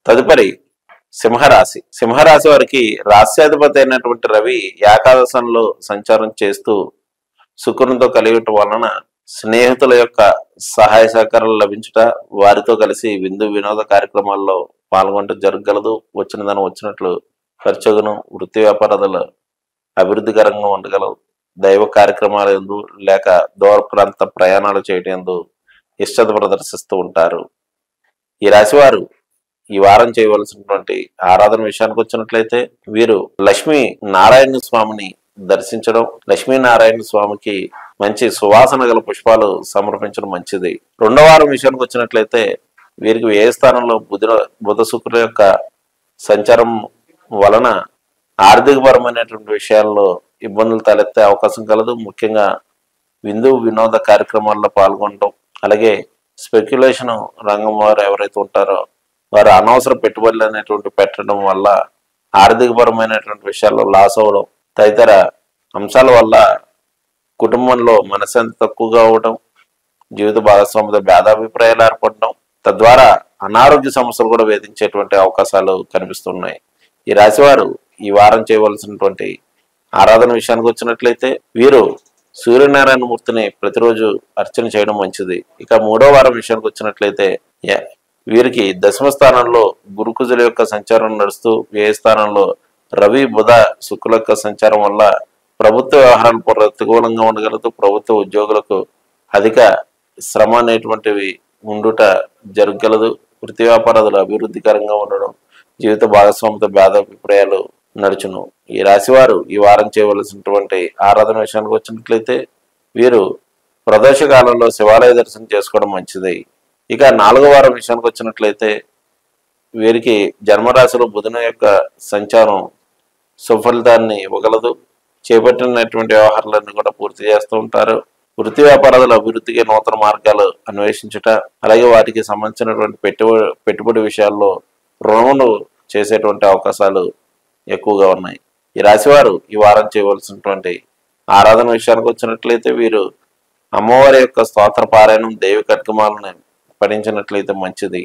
తదుపరి సింహరాశి. సింహరాశి వారికి రాశ్యాధిపతి అయినటువంటి రవి ఏకాదశంలో సంచారం చేస్తూ శుక్రునితో కలిగటం వలన స్నేహితుల యొక్క సహాయ సహకారాలు లభించుట, వారితో కలిసి విందు వినోద కార్యక్రమాల్లో పాల్గొనడం జరగగలదు. వచ్చిన దాని వచ్చినట్లు ఖర్చుగును. వృత్తి వ్యాపారాలు అభివృద్ధికరంగా ఉండగలవు. దైవ కార్యక్రమాల యందు లేక దూర ప్రాంత ప్రయాణాలు చేయడం యందు ఇష్టత ప్రదర్శిస్తూ ఉంటారు. ఈ రాశివారు ఈ వారం చేయవలసినటువంటి ఆరాధన విషయానికి వచ్చినట్లయితే వీరు లక్ష్మీ నారాయణ స్వామిని దర్శించడం, లక్ష్మీనారాయణ స్వామికి మంచి సువాసన గల పుష్పాలు సమర్పించడం మంచిది. రెండవ వారం విషయానికి వచ్చినట్లయితే వీరికి ఏ స్థానంలో బుధ శుక్రుల యొక్క సంచారం వలన ఆర్థికపరమైనటువంటి విషయాల్లో ఇబ్బందులు తలెత్తే అవకాశం కలదు. ముఖ్యంగా విందు వినోద కార్యక్రమాల్లో పాల్గొనడం, అలాగే స్పెక్యులేషన్ రంగం వారు ఎవరైతే ఉంటారో వారు అనవసర పెట్టుబడులు అనేటువంటి పెట్టడం వల్ల ఆర్థికపరమైనటువంటి విషయాల్లో లాస్ అవ్వడం, తదితర అంశాల వల్ల కుటుంబంలో మనశ్శాంతి తక్కువగా అవ్వడం, జీవిత భాగస్వామితో భేదాభిప్రాయాలు ఏర్పడడం, తద్వారా అనారోగ్య సమస్యలు కూడా వేధించేటువంటి అవకాశాలు కనిపిస్తున్నాయి. ఈ రాశివారు ఈ వారం చేయవలసినటువంటి ఆరాధన విషయానికి వచ్చినట్లయితే వీరు సూర్యనారాయణ మూర్తిని ప్రతిరోజు అర్చన చేయడం మంచిది. ఇక మూడో వారం విషయానికి వచ్చినట్లయితే వీరికి దశమ స్థానంలో గురుకుజుల యొక్క సంచారం నడుస్తూ వ్యయ స్థానంలో రవి బుధ శుక్రుల యొక్క సంచారం వల్ల ప్రభుత్వ వ్యవహారాలు ప్రతికూలంగా ఉండగలదు. ప్రభుత్వ ఉద్యోగులకు అధిక శ్రమ అనేటువంటివి ఉండుట జరగగలదు. వృత్తి వ్యాపారాలు అభివృద్ధికరంగా ఉండడం, జీవిత భాగస్వామితో భేదాభిప్రాయాలు నడుచును. ఈ రాశివారు ఈ వారం చేయవలసినటువంటి ఆరాధన విషయానికి వచ్చినట్లయితే వీరు ప్రదోష కాలంలో శివాలయ దర్శనం చేసుకోవడం మంచిది. ఇక నాలుగో వారం విషయానికి వచ్చినట్లయితే వీరికి జన్మరాశిలో బుధుని యొక్క సంచారం సుఫలితాన్ని ఇవ్వగలదు. చేపట్టినటువంటి వ్యవహారాలన్నీ కూడా పూర్తి చేస్తూ ఉంటారు. వృత్తి వ్యాపారాల అభివృద్ధికి నూతన మార్గాలు అన్వేషించుట, అలాగే వాటికి సంబంధించినటువంటి పెట్టుబడి విషయాల్లో రుణములు చేసేటువంటి అవకాశాలు ఎక్కువగా ఉన్నాయి. ఈ రాశివారు ఈ వారం చేయవలసినటువంటి ఆరాధన విషయానికి వచ్చినట్లయితే వీరు అమ్మవారి యొక్క స్తోత్ర పారాయణం, దైవ కట్కమాలను పఠించినట్లయితే మంచిది.